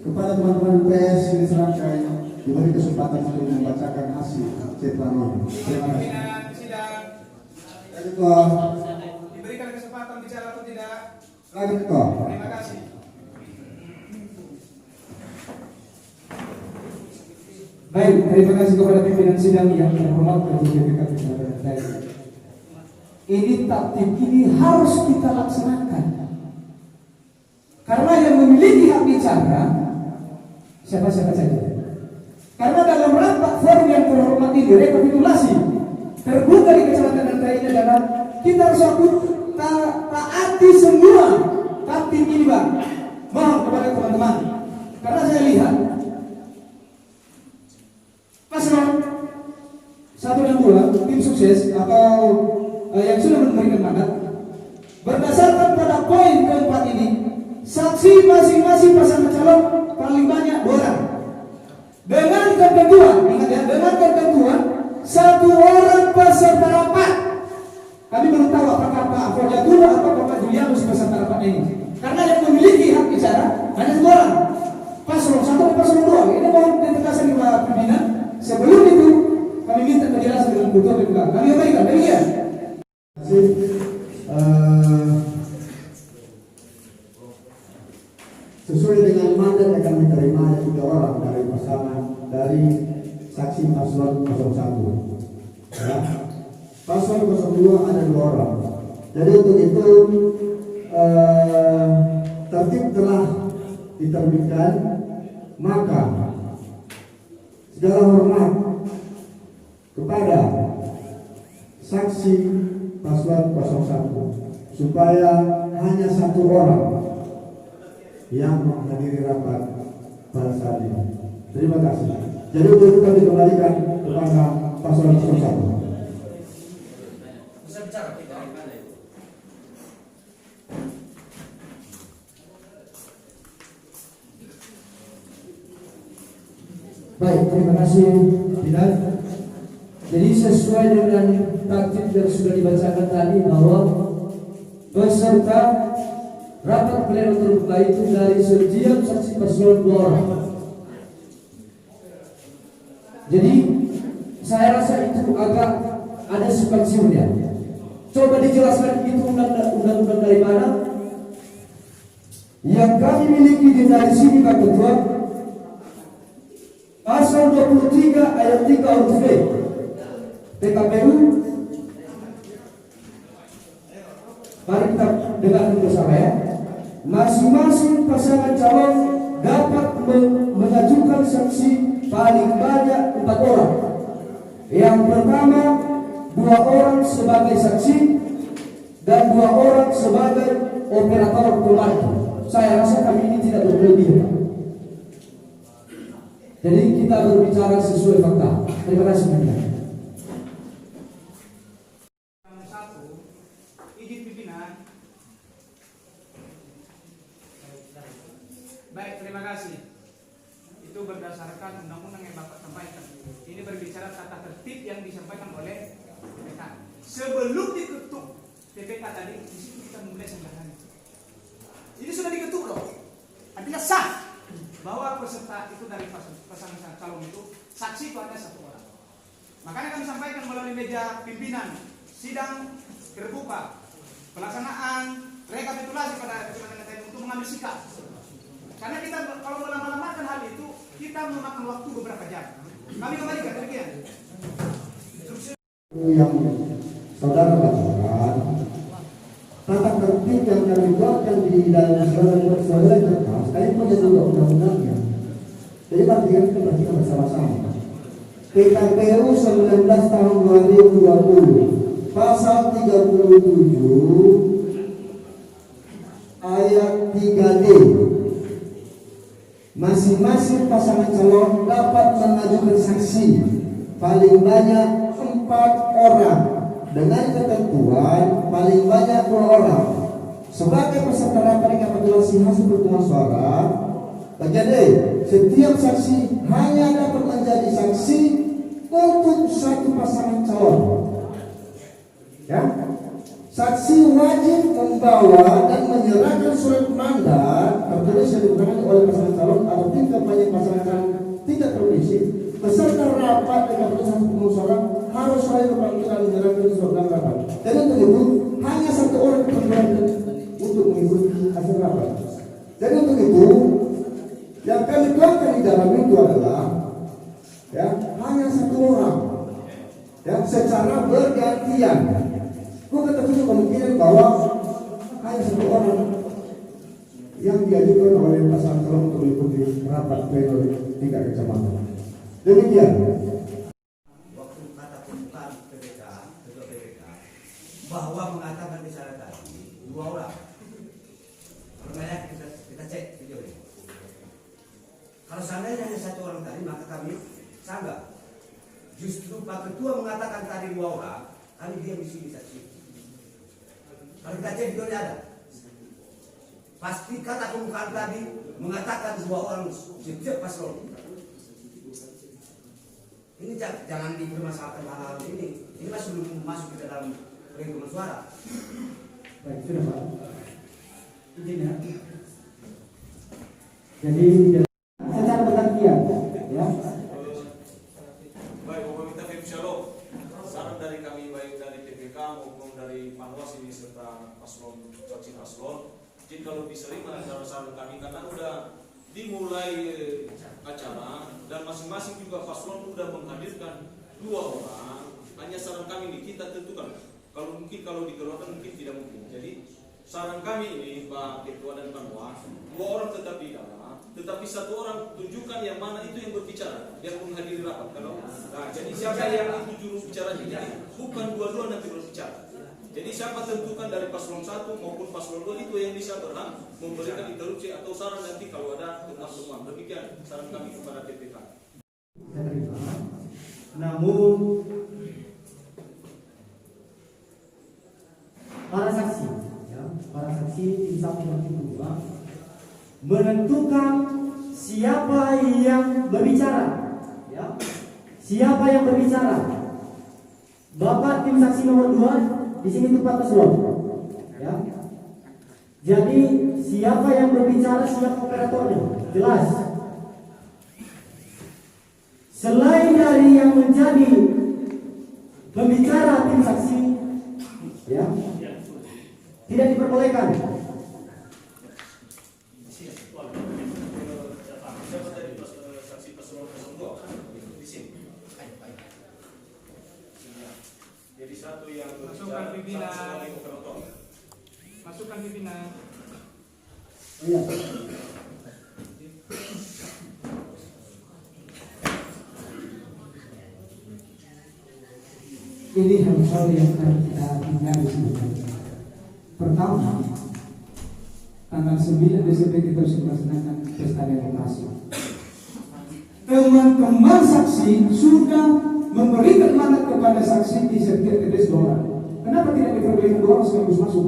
Kepada teman-teman pers ini serangkai diberi kesempatan untuk membacakan hasil cetak ini. Terima kasih. Ketua. Diberikan kesempatan bicara atau tidak? Ketua. Terima kasih. Baik, terima kasih kepada pimpinan sidang yang terhormat dan BPK. Ini taktik ini harus kita laksanakan. Karena yang memiliki hak bicara siapa-siapa saja. Karena dalam rapat forum yang terhormat ini rekapitulasi terbuka di Kecamatan Nanta ini adalah kita harus taati semua taktik ini, Bang. Mohon kepada teman-teman. Karena saya lihat paslon 1 dan 2 tim sukses atau yang sudah memberikan mandat berdasarkan pada poin keempat ini, saksi masing-masing pasangan calon paling banyak 2 orang. Dengan ketentuan, ingat ya, dengan ketentuan 1 orang peserta rapat. Kami belum tahu apakah Pak Fojatullah atau Pak Julianus peserta rapat ini. Karena yang memiliki hak bicara hanya 2 orang. Paslon 1 dan paslon 2. Ini mohon ditegaskan di Pak pimpinan. Sebelum itu kami minta penjelasan dengan ketua BPK. Kami abaikan, demikian. Sesuai dengan mandat yang kami terima 3 orang dari pasangan dari saksi paslon 01. Ya. Paslon 02 ada 2 orang. Jadi untuk itu tertib telah diterbitkan, maka segala hormat kepada saksi paslon 01 supaya hanya 1 orang yang menghadiri rapat pada saat ini. Terima kasih. Jadi untuk itu kami kembalikan kepada paslon 01. Baik, terima kasih Bilal. Jadi sesuai dengan taktik yang sudah dibacakan tadi bahwa peserta rapat pleno terbuka itu dari setiap saksi paslon 2 orang. Jadi saya rasa itu agak ada simpang-siurnya. Coba dijelaskan itu undang-undang dari mana? Yang kami miliki dari sini Pak Ketua, pasal 23 ayat 3 huruf B PKPU. Mari kita dengarkan bersama ya. Masing-masing pasangan calon dapat mengajukan saksi paling banyak 4 orang. Yang pertama 2 orang sebagai saksi dan 2 orang sebagai operator pembantu. Saya rasa kami ini tidak berlebihan. Jadi kita berbicara sesuai fakta. Terima kasih banyak. Izin pimpinan. Baik, terima kasih. Itu berdasarkan undang-undang yang Bapak sampaikan. Ini berbicara tata tertib yang disampaikan oleh PPK. Sebelum diketuk PPK tadi, di situ kita mulai sembarangan. Ini sudah diketuk loh. Artinya sah bahwa peserta itu dari pasangan calon itu saksi itu hanya 1 orang. Makanya kami sampaikan melalui meja pimpinan sidang terbuka pelaksanaan rekapitulasi pada Kecamatan Nanta untuk mengambil sikap. Karena kita kalau melama-lamakan hal itu kita memakan waktu beberapa jam. Kami kembalikan demikian. Yang saudara bacakan tata tertib yang kami buatkan di dalam saudara kertas, kami punya juga undang-undangnya. Jadi berarti kita bersama-sama. PKPU 19 tahun 2020 pasal 37 ayat 3D, masing-masing pasangan calon dapat mengajukan saksi paling banyak 4 orang dengan ketentuan paling banyak 2 orang sebagai peserta rapat rekapitulasi hasil perhitungan suara. Bagian D, setiap saksi hanya dapat menjadi saksi untuk satu pasangan calon. Ya, saksi wajib membawa dan menyerahkan surat mandat tertulis yang digunakan oleh pasangan calon atau tim kampanye pasangan calon tidak terisi. Peserta rapat rekapitulasi perhitungan suara harus selalu berpanggilan menyerahkan surat rapat. Dan untuk itu hanya 1 orang diperbolehkan untuk mengikuti hasil rapat. Jadi untuk itu yang kami tuangkan di dalam itu adalah ya hanya 1 orang ya secara bergantian. Bukan tertutup kemungkinan bahwa hanya 1 orang yang diajukan oleh pasangan calon untuk mengikuti rapat pleno tingkat kecamatan. Demikian. Waktu kata pembukaan PPK, ketua PPK, bahwa mengatakan di sana tadi 2 orang. Pertanyaan kita cek video ini. Kalau seandainya hanya 1 orang tadi, maka kami sanggah. Justru Pak Ketua mengatakan tadi 2 orang, kami diam di sini saksi. Kalau kita cek videonya ada. Pasti kata pembukaan tadi mengatakan 2 orang setiap paslon. Ini jangan dipermasalahkan hal-hal ini. Ini masih belum masuk ke dalam perhitungan suara. Baik, sudah Pak. Izin ya. Jadi secara bergantian, ya. Baik, Bapak minta Fem Shalom. Saran dari kami baik dari TPK maupun dari Panwas ini serta paslon saksi paslon. Jadi kalau diterima saran kami karena udah dimulai acara dan masing-masing juga paslon sudah menghadirkan 2 orang. Hanya saran kami ini kita tentukan. Kalau dikeluarkan mungkin tidak mungkin. Jadi saran kami ini Pak Ketua dan Panwas 2 orang tetap di dalam, tetapi 1 orang tunjukkan yang mana itu yang berbicara, yang menghadiri rapat. Jadi siapa yang itu juru bicara jadi bukan 2 nanti berbicara. Jadi siapa tentukan dari paslon 1 maupun paslon 2 itu yang bisa berhak memberikan interupsi atau saran nanti kalau ada teman-teman. Demikian saran kami kepada PPK. Namun para saksi, ya, para saksi tim 1 dan tim 2 menentukan siapa yang berbicara, ya, siapa yang berbicara. Bapak tim saksi nomor 2 di sini tempat paslon, ya. Jadi siapa yang berbicara, siapa operatornya, jelas. Selain dari yang menjadi pembicara tim saksi, ya, tidak diperbolehkan. Siapa dari saksi paslon 02 di sini? Jadi 1 yang Masukkan pimpinan. sebagai operator. Masukkan pimpinan. Iya. Ini hal-hal yang harus kita hindari sebenarnya. Pertama, tanggal 9 Desember kita harus melaksanakan pesta demokrasi. Teman-teman saksi sudah memberikan mandat kepada saksi di setiap TPS 2 orang. Kenapa tidak diperbolehkan 2 orang sekaligus masuk?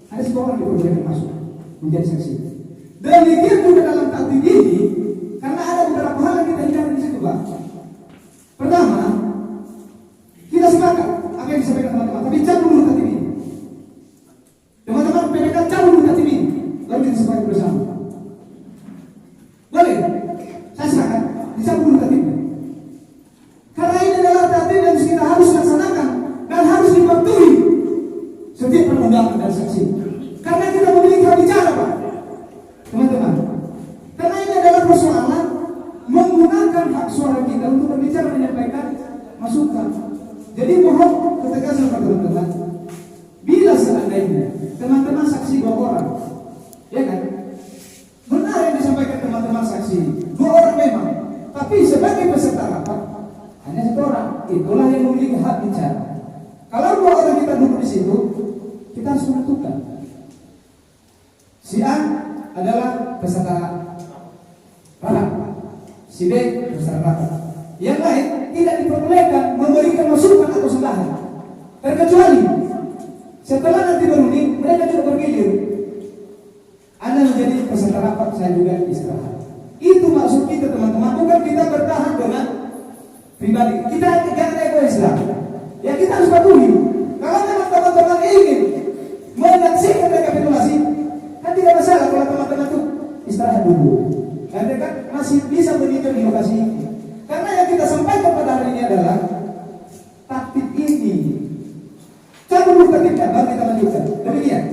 Ada 1 orang diperbolehkan masuk menjadi saksi. Demikian juga dalam tatib ini, karena ada beberapa hal yang kita hindari di situ, Pak. Pertama, kita sepakat apa yang disampaikan teman-teman, tapi jangan dulu tatib ini. Teman-teman PPK jangan dulu tatib ini, lalu kita sepakat bersama. Boleh? Saya sepakat, jangan dulu tatib ini. Karena ini adalah tatib yang kita harus laksanakan dan harus dipatuhi setiap perundangan dan saksi. Karena kita memiliki hak bicara, Pak. Teman-teman, karena ini adalah persoalan menggunakan hak suara kita untuk berbicara, menyampaikan masukan. Jadi mohon ketegasan Pak teman-teman. Bila seandainya teman-teman saksi 2 orang, ya kan? Benar yang disampaikan teman-teman saksi 2 orang memang, tapi sebagai peserta rapat itulah yang memiliki hak bicara. Kalau dua orang kita duduk di situ, kita harus menentukan. Si A adalah peserta rapat, si B peserta rapat. Yang lain tidak diperbolehkan memberikan masukan atau sumbangan, terkecuali setelah nanti berunding mereka juga bergilir. Anda menjadi peserta rapat, saya juga istirahat. Itu maksud kita teman-teman, bukan kita bertahan dengan pribadi. Kita jangan egois lah. Ya kita harus patuhi. Kalau memang teman-teman ingin menyaksikan rekapitulasi, kan tidak masalah kalau teman-teman itu istirahat dulu. Anda kan masih bisa meninjau di lokasi ini. Karena yang kita sampaikan pada hari ini adalah taktik ini. Cabut tertibnya, baru kita lanjutkan. Demikian.